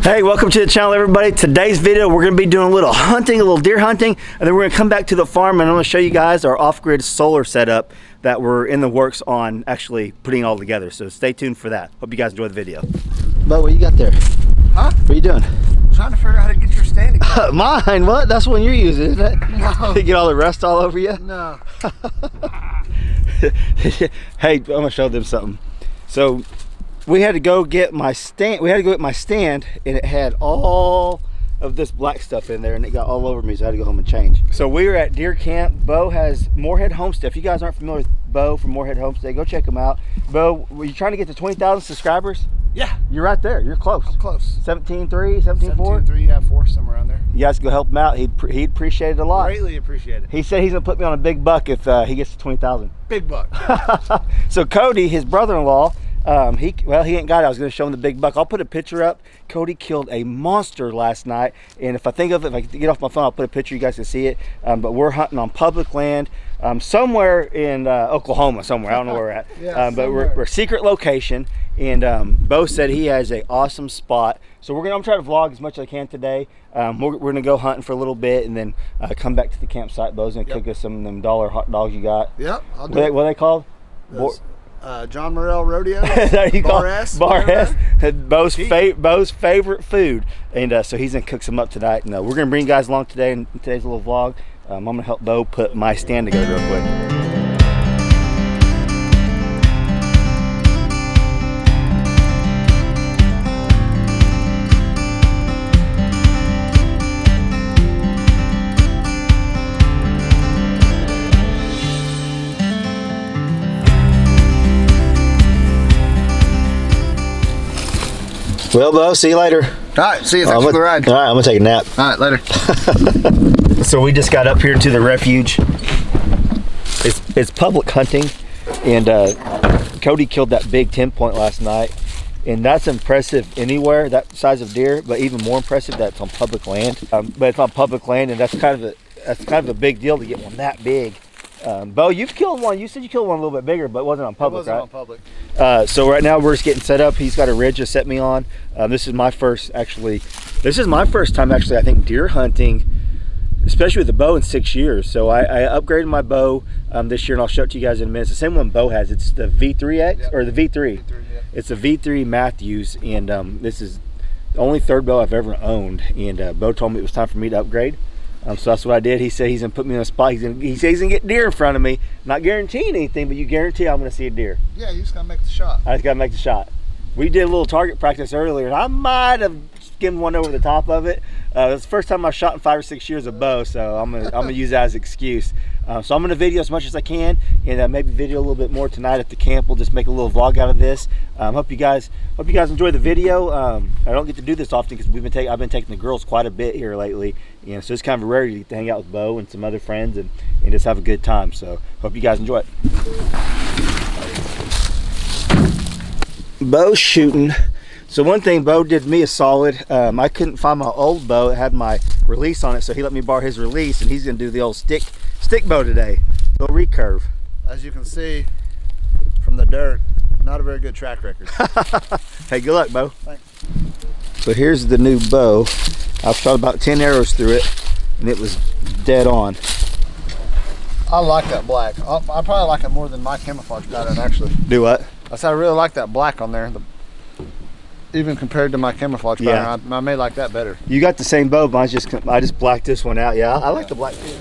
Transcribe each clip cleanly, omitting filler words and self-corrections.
Hey, welcome to the channel, everybody. Today's video, we're gonna be doing a little hunting, a little deer hunting, and then we're gonna come back to the farm and I'm gonna show you guys our off-grid solar setup that we're in the works on actually putting all together. So stay tuned for that. Hope you guys enjoy the video. Bo, what you got there? Huh? What are you doing? Trying to figure out how to get your standing. Mine? What? That's one you're using, isn't it? No. To get all the rust all over you? No. Hey, I'm gonna show them something. So we had to go get my stand. We had to go get my stand, and it had all of this black stuff in there, and it got all over me, so I had to go home and change. So we were at deer camp. Bo has Moorhead Homestead. If you guys aren't familiar with Bo from Moorhead Homestead, go check him out. Bo, were you trying to get to 20,000 subscribers? Yeah. You're right there. You're close. I'm close. 17.3, 17.4? 17.3, yeah, 4, somewhere around there. You guys go help him out. He'd appreciate it a lot. Greatly appreciate it. He said he's gonna put me on a big buck if he gets to 20,000. Big buck. So Cody, his brother-in-law, he ain't got it. I was gonna show him the big buck. I'll put a picture up. Cody killed a monster last night, and if I think of it, if I get off my phone, I'll put a picture. You guys can see it. But we're hunting on public land, somewhere in Oklahoma, somewhere. I don't know where we're at. Yeah, but we're a secret location, and Bo said he has an awesome spot. So I'm gonna try to vlog as much as I can today. We're gonna go hunting for a little bit, and then come back to the campsite. Bo's gonna cook us some of them $1 hot dogs you got. Yep, I'll do it. What are they called? John Morrell Rodeo. There you go. Bar S. Bo's favorite food, and so he's gonna cook some up tonight. And we're gonna bring you guys along today in today's little vlog. I'm gonna help Bo put my stand together real quick. Well, Bo, see you later. All right, see you. Thanks for the ride. All right, I'm gonna take a nap. All right, later. So we just got up here to the refuge. It's public hunting, and Cody killed that big 10-point last night, and that's impressive anywhere, that size of deer, but even more impressive that it's on public land. But it's on public land, and that's kind of a big deal to get one that big. Bo, you've killed one. You said you killed one a little bit bigger, but it wasn't on public, right? It wasn't on public. So right now we're just getting set up. He's got a ridge to set me on. This is my first time actually, I think, deer hunting, especially with the bow, in 6 years. So I upgraded my bow this year, and I'll show it to you guys in a minute. It's the same one Bo has. It's the V3X, or the V3. It's a V3 Matthews, and this is the only third bow I've ever owned. And Bo told me it was time for me to upgrade. So that's what I did. He said he's gonna put me in a spot. He said he's gonna get deer in front of me. Not guaranteeing anything, but you guarantee I'm gonna see a deer. Yeah, you just gotta make the shot. I just gotta make the shot. We did a little target practice earlier, and I might have skimmed one over the top of it. It's the first time I shot in 5 or 6 years of bow, so I'm gonna use that as an excuse. So I'm gonna video as much as I can, and maybe video a little bit more tonight at the camp. We'll just make a little vlog out of this. Hope you guys enjoy the video. I don't get to do this often because I've been taking the girls quite a bit here lately, so it's kind of rare to get to hang out with Bo and some other friends and just have a good time. So hope you guys enjoy it. Bo's shooting. So one thing Bo did me a solid. I couldn't find my old bow. It had my release on it, so he let me borrow his release, and he's gonna do the old stick bow today. Little recurve. As you can see from the dirt, not a very good track record. Hey, good luck, Bo. Thanks. So here's the new bow. I've shot about 10 arrows through it, and it was dead on. I like that black. I probably like it more than my camouflage pattern, actually. Do what? I said I really like that black on there. Even compared to my camouflage pattern, I may like that better. You got the same bow, but I just blacked this one out. Yeah, I like the black too.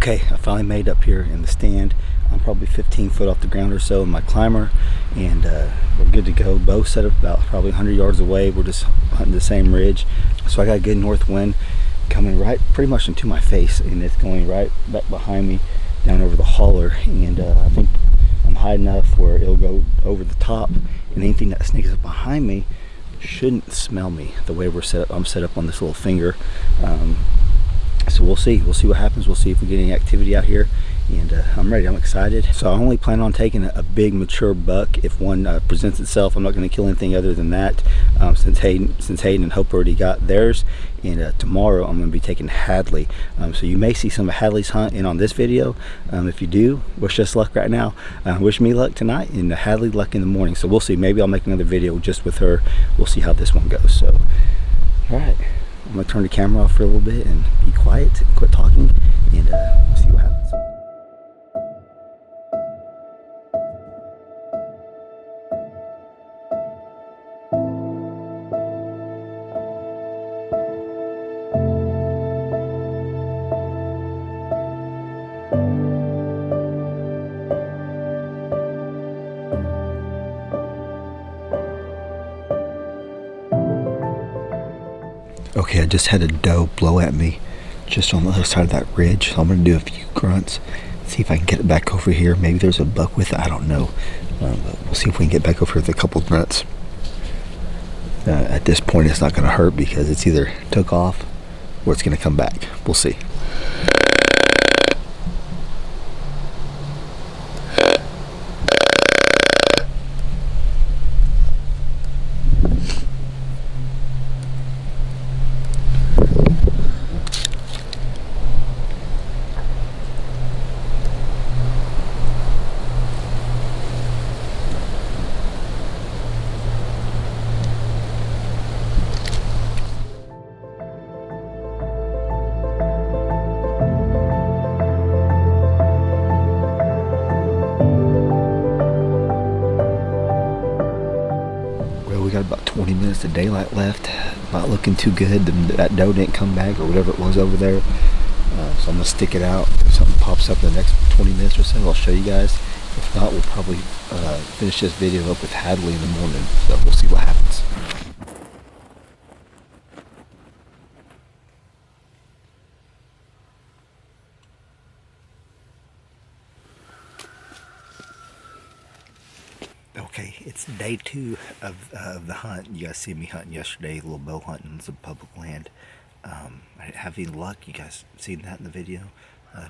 Okay, I finally made up here in the stand. I'm probably 15 foot off the ground or so in my climber, and we're good to go. Bow set up about probably 100 yards away. We're just hunting the same ridge. So I got a good north wind coming right pretty much into my face, and it's going right back behind me down over the holler, and I think I'm high enough where it'll go over the top, and anything that sneaks up behind me shouldn't smell me the way we're set up. I'm set up on this little finger. So we'll see what happens. We'll see if we get any activity out here, and I'm ready. I'm excited. So I only plan on taking a big mature buck if one presents itself. I'm not going to kill anything other than that, since Hayden and Hope already got theirs, and tomorrow I'm going to be taking Hadley. So you may see some of Hadley's hunt in on this video. If you do, wish us luck right now. Wish me luck tonight, and Hadley luck in the morning. So we'll see. Maybe I'll make another video just with her. We'll see how this one goes. So all right, I'm gonna turn the camera off for a little bit and be quiet, quit talking, and see what happens. Okay, I just had a doe blow at me just on the other side of that ridge, so I'm going to do a few grunts, see if I can get it back over here. Maybe there's a buck with it, I don't know. But we'll see if we can get back over here with a couple grunts. At this point, it's not going to hurt because it's either took off or it's going to come back. We'll see. We got about 20 minutes of daylight left. Not looking too good. That doe didn't come back or whatever it was over there. So I'm gonna stick it out. If something pops up in the next 20 minutes or so, I'll show you guys. If not, we'll probably finish this video up with Hadley in the morning. So we'll see what happens. Okay, it's day 2 of the hunt. You guys see me hunting yesterday, a little bow hunting on some public land. I didn't have any luck. You guys seen that in the video.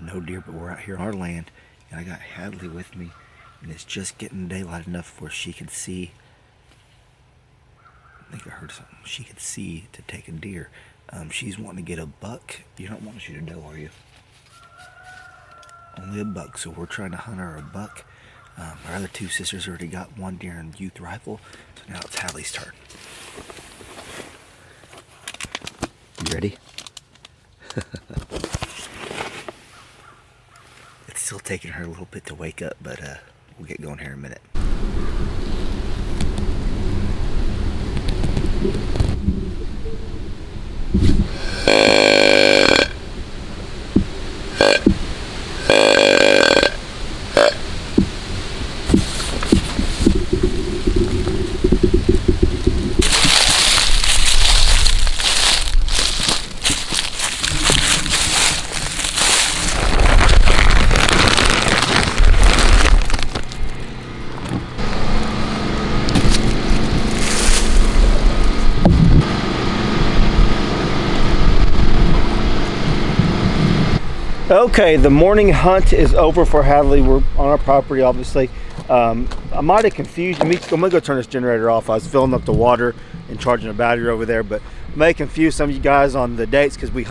No deer, but we're out here on our land, and I got Hadley with me, and it's just getting daylight enough where she could see. I think I heard something. She could see to take a deer. She's wanting to get a buck. You're not wanting to shoot a doe, are you? Only a buck, so we're trying to hunt her a buck. Our other 2 sisters already got one deer and youth rifle, so now it's Hadley's turn. You ready? It's still taking her a little bit to wake up, but we'll get going here in a minute. Okay, the morning hunt is over for Hadley. We're on our property, obviously. I might have confused you. I'm gonna go turn this generator off. I was filling up the water and charging a battery over there, but I may confuse some of you guys on the dates because I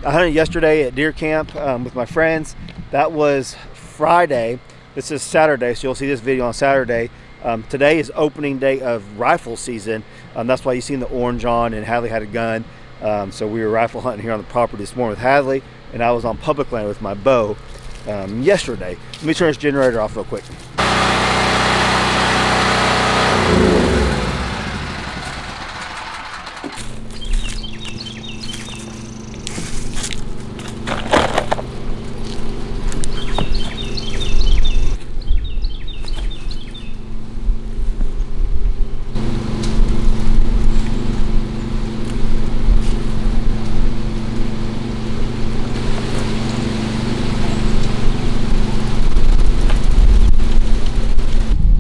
hunted yesterday at deer camp with my friends. That was Friday. This is Saturday, so you'll see this video on Saturday. Today is opening day of rifle season. That's why you seen the orange on, and Hadley had a gun. So we were rifle hunting here on the property this morning with Hadley, and I was on public land with my bow yesterday. Let me turn this generator off real quick.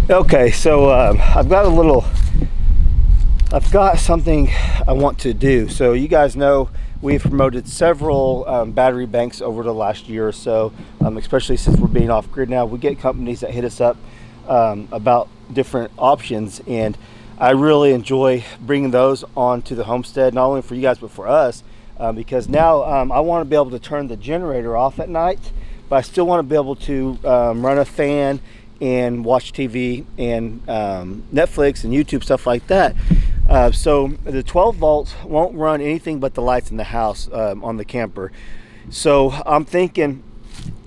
Okay, so I've got something I want to do. So you guys know we've promoted several battery banks over the last year or so, especially since we're being off grid now. We get companies that hit us up about different options, and I really enjoy bringing those onto the homestead, not only for you guys but for us, because now I want to be able to turn the generator off at night, but I still want to be able to run a fan and watch TV and Netflix and YouTube, stuff like that. So the 12 volts won't run anything but the lights in the house on the camper. So I'm thinking,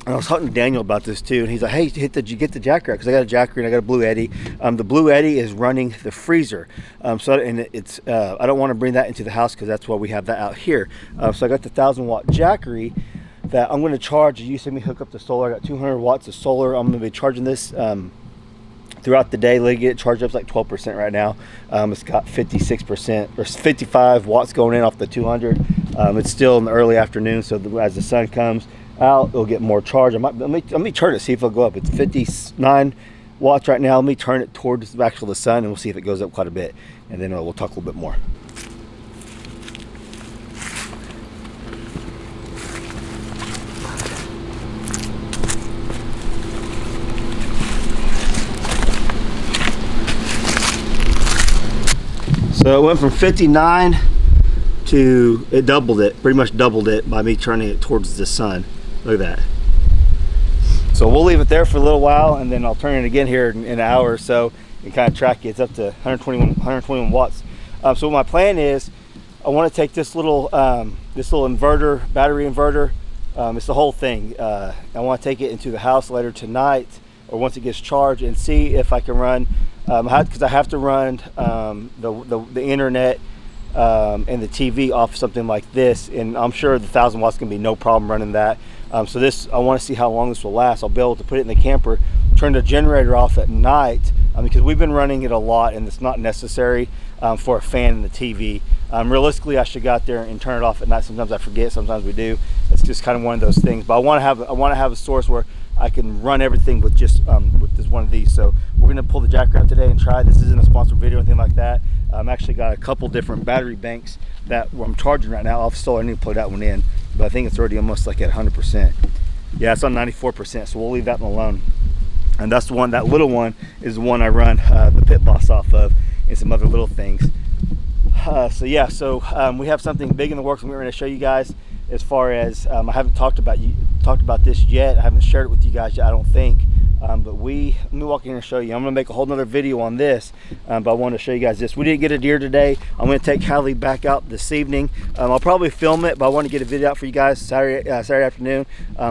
and I was talking to Daniel about this too, and he's like, hey, get the Jackrabbit, because I got a Jackrabbit and I got a Blue Eddy. The Blue Eddy is running the freezer, and it's I don't want to bring that into the house because that's why we have that out here. So I got the 1,000-watt Jackery that I'm going to charge. You see me hook up the solar. I got 200 watts of solar. I'm going to be charging this throughout the day. Let it get charged up. It's like 12% right now. It's got 56% or 55 watts going in off the 200. It's still in the early afternoon, so as the sun comes out, it'll get more charge. Let me turn it, see if it'll go up. It's 59 watts right now. Let me turn it towards the sun, and we'll see if it goes up quite a bit, and then we'll talk a little bit more. So it went from 59 to, it doubled it, pretty much doubled it by me turning it towards the sun. Look at that. So we'll leave it there for a little while, and then I'll turn it again here in an hour or so and kind of track it. It's up to 121 watts. So my plan is, I want to take this little inverter, battery inverter. It's the whole thing. I want to take it into the house later tonight, or once it gets charged, and see if I can run, because I have to run the internet and the TV off something like this, and I'm sure the 1,000 watts can be no problem running that. So this, I want to see how long this will last. I'll be able to put it in the camper, turn the generator off at night, because we've been running it a lot and it's not necessary for a fan and the TV. Realistically, I should go out there and turn it off at night. Sometimes I forget, sometimes we do. It's just kind of one of those things. But I want to have a source where I can run everything with just with this one of these. So we're gonna pull the Jackrabbit today and try. This isn't a sponsored video or anything like that. I've actually got a couple different battery banks that I'm charging right now. I need to plug that one in, but I think it's already almost like at 100%. Yeah, it's on 94%, so we'll leave that one alone. And that's the one, that little one is the one I run the Pit Boss off of, and some other little things. So yeah, we have something big in the works, and we're going to show you guys. As far as I haven't talked about this yet. I haven't shared it with you guys yet, I don't think. But let me walk in here and show you. I'm gonna make a whole nother video on this, but I want to show you guys this. We didn't get a deer today. I'm gonna take Hallie back out this evening. I'll probably film it, but I want to get a video out for you guys Saturday afternoon.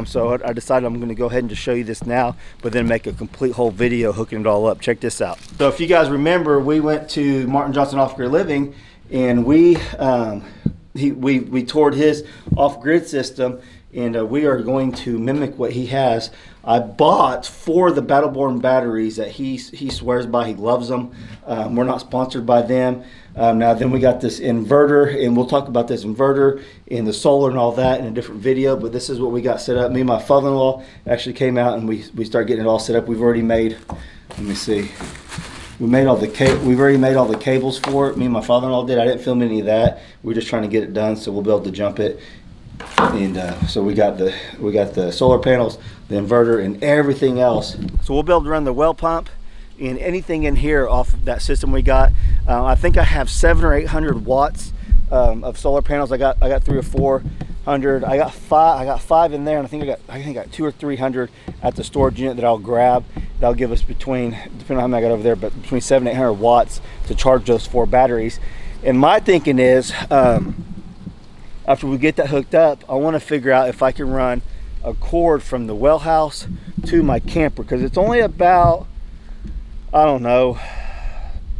So I decided I'm gonna go ahead and just show you this now, but then make a complete whole video hooking it all up. Check this out. So if you guys remember, we went to Martin Johnson Offgrid Living, and we toured his off-grid system, and we are going to mimic what he has. I bought 4 of the Battleborn batteries that he swears by. He loves them. We're not sponsored by them. Now then we got this inverter, and we'll talk about this inverter and the solar and all that in a different video, but this is what we got set up. Me and my father-in-law actually came out, and we started getting it all set up. We've already made, let me see, we've already made all the cables for it. Me and my father-in-law did. I didn't film any of that. We're just trying to get it done, so we'll be able to jump it. And so we got the solar panels, the inverter, and everything else. So we'll be able to run the well pump and anything in here off of that system we got. I think I have 700 or 800 watts of solar panels. I got 300 or 400. I got 5 in there, and I think I got 200 or 300 at the storage unit that I'll grab. That'll give us depending on how many I got over there, but between 700 and 800 watts to charge those 4 batteries. And my thinking is, after we get that hooked up, I want to figure out if I can run a cord from the well house to my camper, because it's only about, I don't know,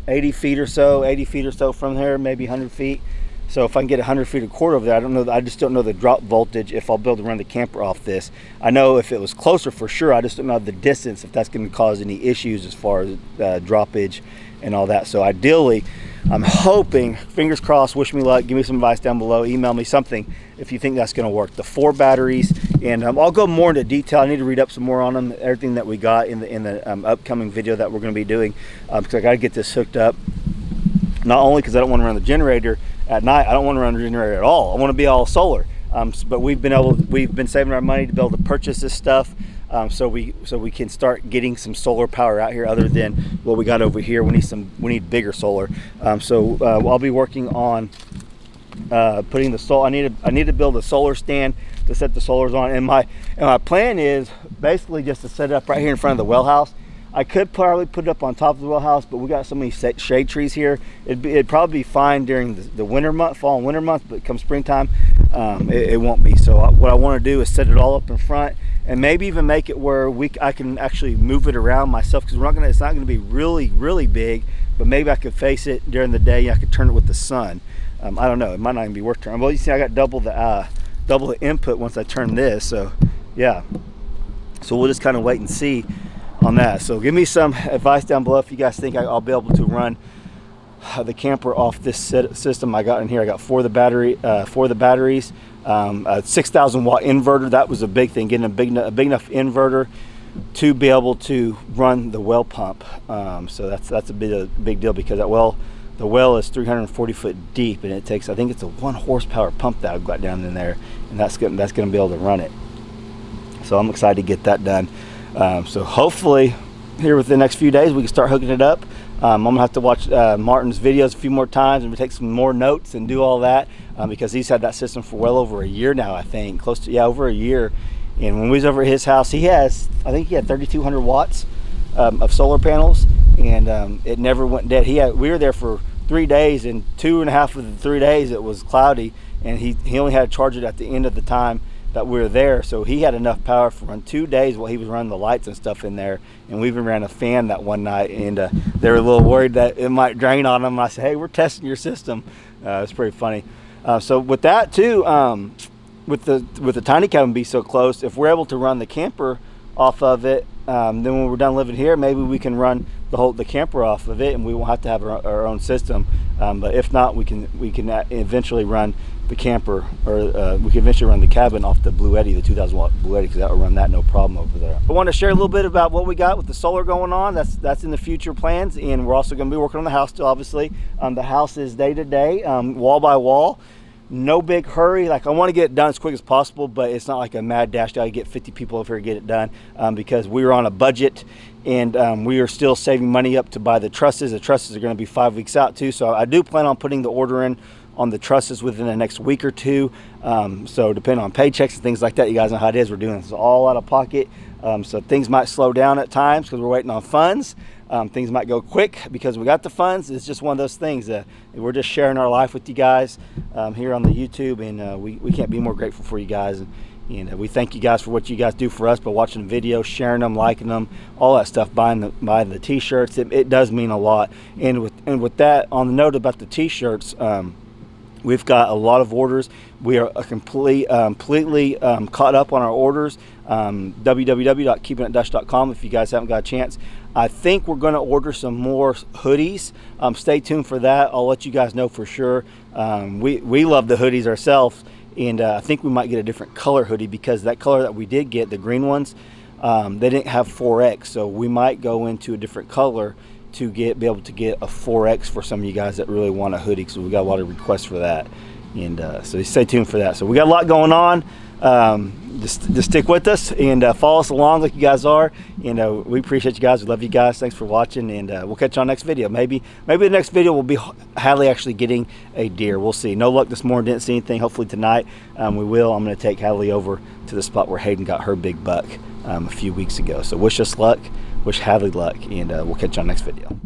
80 feet or so from here, maybe 100 feet. So if I can get 100 feet of cord over there, I don't know. I just don't know the drop voltage if I'll be able to run the camper off this. I know if it was closer for sure. I just don't know the distance, if that's going to cause any issues as far as droppage and all that. So ideally, I'm hoping, fingers crossed, wish me luck, give me some advice down below, email me something if you think that's going to work. The 4 batteries And I'll go more into detail. I need to read up some more on them, everything that we got in the upcoming video that we're going to be doing, because I got to get this hooked up. Not only because I don't want to run the generator at night, I don't want to run the generator at all. I want to be all solar. But we've been saving our money to be able to purchase this stuff, so we can start getting some solar power out here other than what we got over here. We need bigger solar. I'll be working on putting the solar. I need to build a solar stand to set the solars on, and my plan is basically just to set it up right here in front of the well house. I could probably put it up on top of the well house, but we got so many shade trees here. It'd probably be fine during the winter month, fall and winter months, but come springtime, it won't be. So what I want to do is set it all up in front, and maybe even make it where I can actually move it around myself, because it's not going to be really big, but maybe I could face it during the day. I could turn it with the sun. I don't know. It might not even be worth turning. Well, you see, I got double the input once I turn this. So yeah. So we'll just kind of wait and see on that. So give me some advice down below if you guys think I'll be able to run the camper off this system I got in here. I got four of the batteries, a 6,000 watt inverter. That was a big thing, getting a big enough inverter to be able to run the well pump. So that's a big deal, because the well is 340 foot deep, and it takes, I think it's a 1 horsepower pump that I've got down in there, and that's going to be able to run it. So I'm excited to get that done. So hopefully here within the next few days we can start hooking it up. I'm gonna have to watch Martin's videos a few more times and take some more notes and do all that, because he's had that system for well over a year now. I think close to, yeah, over a year. And when we was over at his house, I think he had 3,200 watts of solar panels, and it never went dead. We were there for 3 days, and 2.5 of the 3 days it was cloudy, and he only had to charge it at the end of the time that we were there. So he had enough power for run 2 days while he was running the lights and stuff in there. And we even ran a fan that one night, and they were a little worried that it might drain on them. I said, hey, we're testing your system. It's pretty funny. So with that too, with the tiny cabin be so close, if we're able to run the camper off of it, then when we're done living here, maybe we can run the camper off of it, and we won't have to have our own system. But if not, we can eventually run the camper, or we can eventually run the cabin off the Blue Eddy, the 2,000 watt Blue Eddy, because that will run that no problem over there. I want to share a little bit about what we got with the solar going on. That's in the future plans, and we're also going to be working on the house still, obviously. The house is day to day, wall by wall. No big hurry. Like, I want to get it done as quick as possible, but it's not like a mad dash. Got to get 50 people over here to get it done, because we were on a budget, and we are still saving money up to buy the trusses. The trusses are going to be 5 weeks out too, so I do plan on putting the order in on the trusses within the next week or two. So depending on paychecks and things like that, you guys know how it is. We're doing this all out of pocket, so things might slow down at times because we're waiting on funds. Things might go quick because we got the funds. It's just one of those things. We're just sharing our life with you guys here on the YouTube, and we can't be more grateful for you guys. And we thank you guys for what you guys do for us by watching the videos, sharing them, liking them, all that stuff, buying the t-shirts. It does mean a lot. And with that, on the note about the t-shirts, we've got a lot of orders. We are completely caught up on our orders. www.keepingitdutch.com if you guys haven't got a chance. I think we're going to order some more hoodies. Stay tuned for that. I'll let you guys know for sure. We love the hoodies ourselves, and I think we might get a different color hoodie, because that color that we did get, the green ones, they didn't have 4X, so we might go into a different color to be able to get a 4X for some of you guys that really want a hoodie, because we got a lot of requests for that. And so stay tuned for that. So we got a lot going on. Just stick with us and follow us along like you guys are. We appreciate you guys. We love you guys. Thanks for watching, and we'll catch you on the next video. Maybe the next video will be Hadley actually getting a deer. We'll see. No luck this morning. Didn't see anything. Hopefully tonight we will. I'm going to take Hadley over to the spot where Hayden got her big buck a few weeks ago. So wish us luck. Wish Hadley luck, and we'll catch you on the next video.